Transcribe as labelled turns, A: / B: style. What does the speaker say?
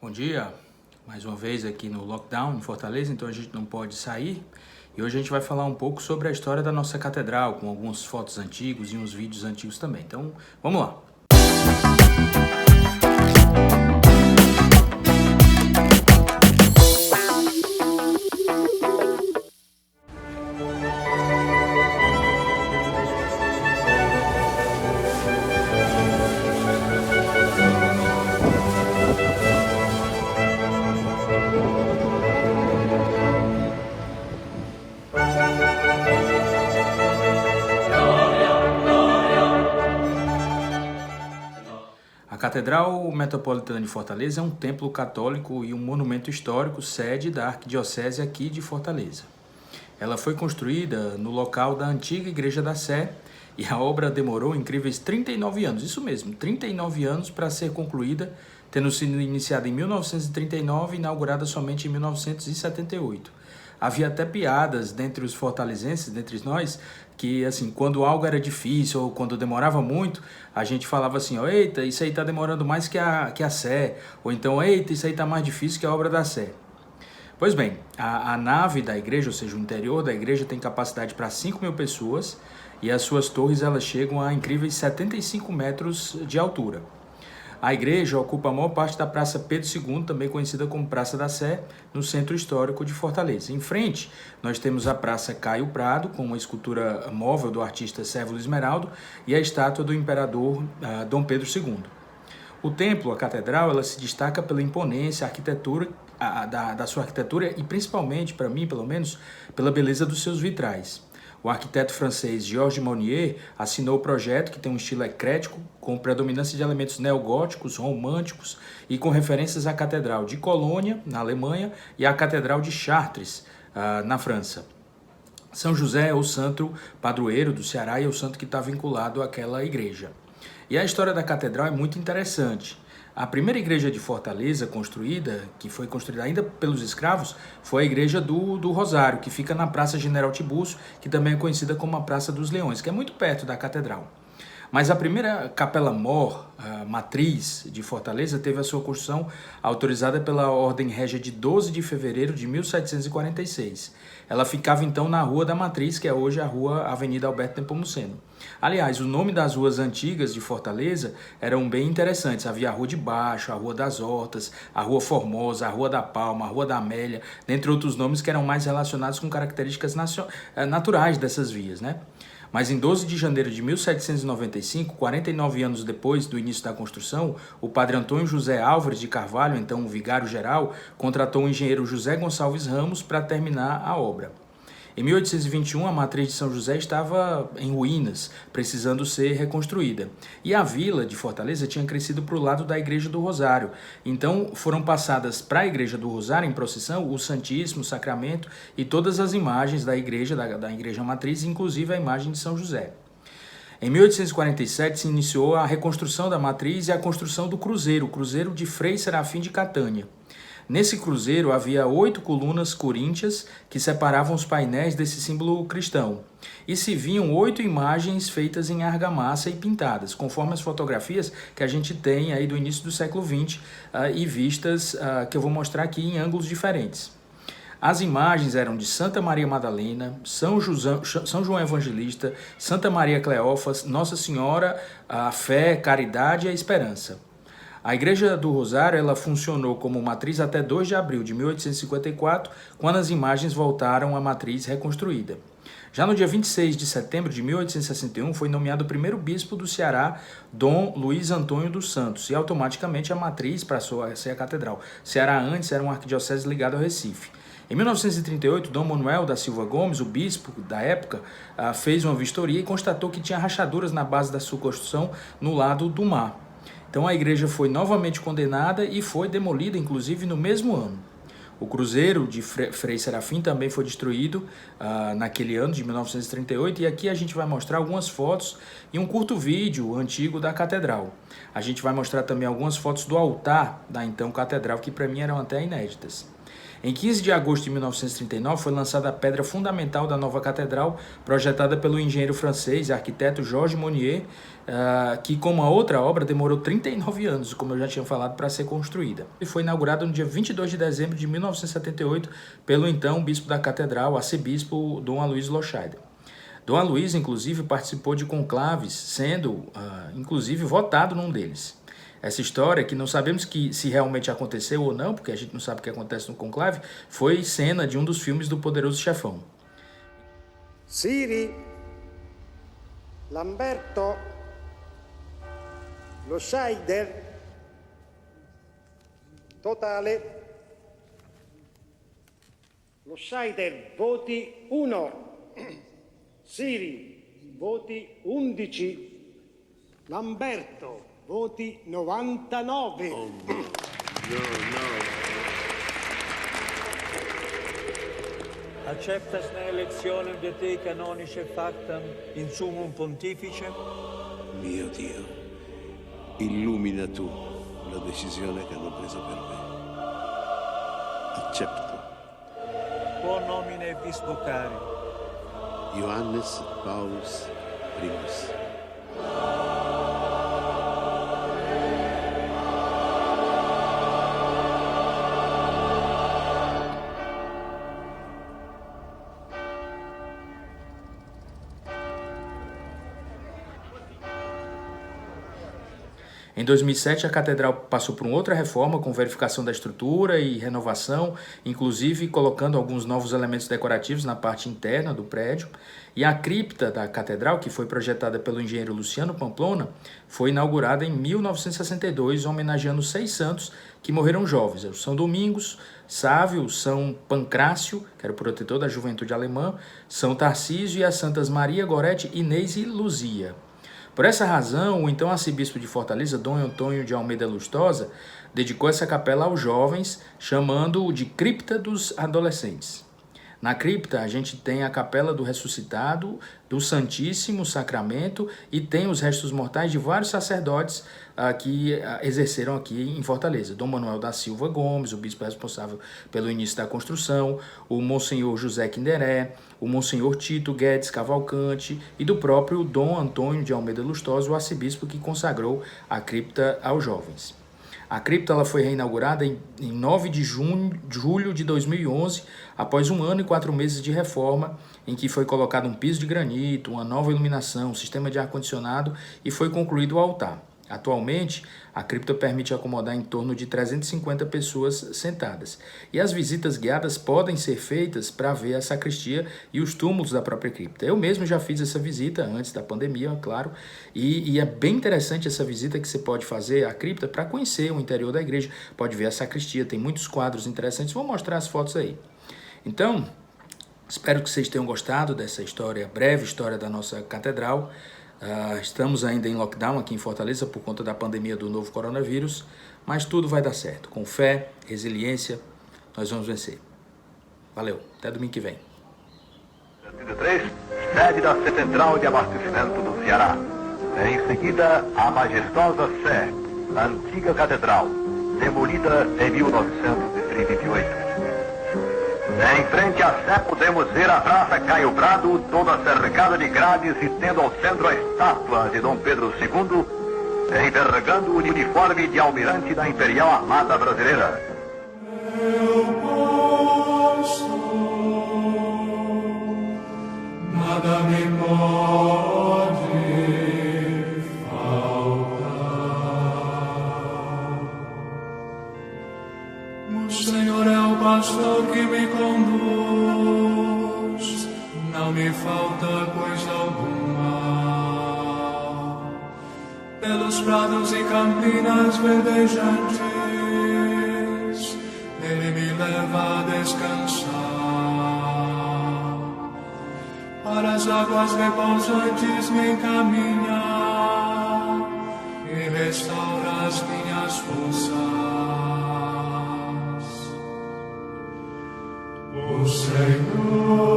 A: Bom dia, mais uma vez aqui no lockdown em Fortaleza, então a gente não pode sair. E hoje a gente vai falar um pouco sobre a história da nossa catedral, com algumas fotos antigas e uns vídeos antigos também. Então, vamos lá. A Catedral Metropolitana de Fortaleza é um templo católico e um monumento histórico sede da Arquidiocese aqui de Fortaleza. Ela foi construída no local da antiga Igreja da Sé e a obra demorou incríveis 39 anos, isso mesmo, 39 anos para ser concluída, tendo sido iniciada em 1939 e inaugurada somente em 1978. Havia até piadas dentre os fortalezenses, dentre nós, que assim, quando algo era difícil ou quando demorava muito, a gente falava assim, ó, eita, isso aí tá demorando mais que a Sé, ou então, eita, isso aí tá mais difícil que a obra da Sé. Pois bem, a nave da igreja, ou seja, o interior da igreja tem capacidade para 5.000 pessoas e as suas torres elas chegam a incríveis 75 metros de altura. A igreja ocupa a maior parte da Praça Pedro II, também conhecida como Praça da Sé, no centro histórico de Fortaleza. Em frente, nós temos a Praça Caio Prado, com uma escultura móvel do artista Sérvulo Esmeraldo, e a estátua do imperador Dom Pedro II. O templo, a catedral, ela se destaca pela imponência, a arquitetura, da sua arquitetura e principalmente, para mim pelo menos, pela beleza dos seus vitrais. O arquiteto francês Georges Monnier assinou o projeto, que tem um estilo eclético, com predominância de elementos neogóticos, românticos e com referências à Catedral de Colônia, na Alemanha, e à Catedral de Chartres, na França. São José é o santo padroeiro do Ceará e é o santo que está vinculado àquela igreja. E a história da catedral é muito interessante. A primeira igreja de Fortaleza construída, que foi construída ainda pelos escravos, foi a igreja do Rosário, que fica na Praça General Tiburcio, que também é conhecida como a Praça dos Leões, que é muito perto da catedral. Mas a primeira capela-mor, matriz de Fortaleza, teve a sua construção autorizada pela Ordem Régia de 12 de fevereiro de 1746. Ela ficava então na Rua da Matriz, que é hoje a Rua Avenida Alberto Nepomuceno. Aliás, o nome das ruas antigas de Fortaleza eram bem interessantes. Havia a Rua de Baixo, a Rua das Hortas, a Rua Formosa, a Rua da Palma, a Rua da Amélia, dentre outros nomes que eram mais relacionados com características naturais dessas vias, né? Mas em 12 de janeiro de 1795, 49 anos depois do início da construção, o padre Antônio José Álvares de Carvalho, então o vigário-geral, contratou o engenheiro José Gonçalves Ramos para terminar a obra. Em 1821, a matriz de São José estava em ruínas, precisando ser reconstruída. E a vila de Fortaleza tinha crescido para o lado da Igreja do Rosário. Então, foram passadas para a Igreja do Rosário, em procissão, o Santíssimo Sacramento e todas as imagens da igreja, da Igreja Matriz, inclusive a imagem de São José. Em 1847, se iniciou a reconstrução da matriz e a construção do cruzeiro, o Cruzeiro de Frei Serafim de Catânia. Nesse cruzeiro havia 8 colunas coríntias que separavam os painéis desse símbolo cristão. E se viam 8 imagens feitas em argamassa e pintadas, conforme as fotografias que a gente tem aí do início do século XX e vistas que eu vou mostrar aqui em ângulos diferentes. As imagens eram de Santa Maria Madalena, São João Evangelista, Santa Maria Cleófas, Nossa Senhora, a Fé, Caridade e a Esperança. A Igreja do Rosário ela funcionou como matriz até 2 de abril de 1854, quando as imagens voltaram à matriz reconstruída. Já no dia 26 de setembro de 1861, foi nomeado o primeiro bispo do Ceará, Dom Luiz Antônio dos Santos, e automaticamente a matriz passou a ser a catedral. Ceará antes era uma arquidiocese ligada ao Recife. Em 1938, Dom Manuel da Silva Gomes, o bispo da época, fez uma vistoria e constatou que tinha rachaduras na base da sua construção no lado do mar. Então a igreja foi novamente condenada e foi demolida, inclusive, no mesmo ano. O cruzeiro de Frei Serafim também foi destruído naquele ano de 1938 e aqui a gente vai mostrar algumas fotos e um curto vídeo antigo da catedral. A gente vai mostrar também algumas fotos do altar da então catedral que para mim eram até inéditas. Em 15 de agosto de 1939 foi lançada a pedra fundamental da nova catedral, projetada pelo engenheiro francês e arquiteto Georges Monnier, que, como a outra obra, demorou 39 anos, como eu já tinha falado, para ser construída. E foi inaugurada no dia 22 de dezembro de 1978 pelo então bispo da catedral, arcebispo Dom Aloysio Loscheider. Dom Aloysio, inclusive, participou de conclaves, sendo, inclusive, votado num deles. Essa história, que não sabemos se realmente aconteceu ou não, porque a gente não sabe o que acontece no conclave, foi cena de um dos filmes do Poderoso Chefão.
B: Siri, Lamberto, Loscheider, totale. Loscheider, voti 1. Siri, voti 11. Lamberto, voti 99.
C: Oh, no.
D: Acceptas ne electionem de te canonice factam in summum pontifice?
C: Mio Dio, illumina tu la decisione che hanno preso per me. Accetto.
D: Quo nomine vis vocari?
C: Johannes Paulus Primus.
A: Em 2007, a catedral passou por uma outra reforma com verificação da estrutura e renovação, inclusive colocando alguns novos elementos decorativos na parte interna do prédio. E a cripta da catedral, que foi projetada pelo engenheiro Luciano Pamplona, foi inaugurada em 1962, homenageando 6 santos que morreram jovens: o São Domingos, Sávio, São Pancrácio, que era o protetor da juventude alemã, São Tarcísio e as santas Maria, Gorete, Inês e Luzia. Por essa razão, o então arcebispo de Fortaleza, Dom Antônio de Almeida Lustosa, dedicou essa capela aos jovens, chamando-o de Cripta dos Adolescentes. Na cripta, a gente tem a capela do ressuscitado, do Santíssimo Sacramento, e tem os restos mortais de vários sacerdotes que exerceram aqui em Fortaleza. Dom Manuel da Silva Gomes, o bispo responsável pelo início da construção, o Monsenhor José Quinderé, o Monsenhor Tito Guedes Cavalcante e do próprio Dom Antônio de Almeida Lustosa, o arcebispo que consagrou a cripta aos jovens. A cripta ela foi reinaugurada em 9 de julho de 2011, após 1 ano e 4 meses de reforma, em que foi colocado um piso de granito, uma nova iluminação, um sistema de ar-condicionado e foi concluído o altar. Atualmente, a cripta permite acomodar em torno de 350 pessoas sentadas. E as visitas guiadas podem ser feitas para ver a sacristia e os túmulos da própria cripta. Eu mesmo já fiz essa visita antes da pandemia, claro, e é bem interessante essa visita que você pode fazer à cripta para conhecer o interior da igreja. Pode ver a sacristia, tem muitos quadros interessantes, vou mostrar as fotos aí. Então, espero que vocês tenham gostado dessa história, breve história da nossa catedral. Estamos ainda em lockdown aqui em Fortaleza por conta da pandemia do novo coronavírus, mas tudo vai dar certo. Com fé, resiliência, nós vamos vencer. Valeu, até domingo que vem.
E: 3, sede da Central de Abastecimento do Ceará. Em seguida, a majestosa Sé, a antiga catedral, demolida em 1938. Em frente à Sé podemos ver a Praça Caio Prado, toda cercada de grades e tendo ao centro a estátua de Dom Pedro II, envergando o uniforme de almirante da Imperial Armada Brasileira.
F: Eu posso, nada me pode faltar. O Senhor é o pastor que me conduz, não me falta coisa alguma. Pelos prados e campinas verdejantes, Ele me leva a descansar. Para as águas repousantes me encaminha e restaura as minhas forças. O Senhor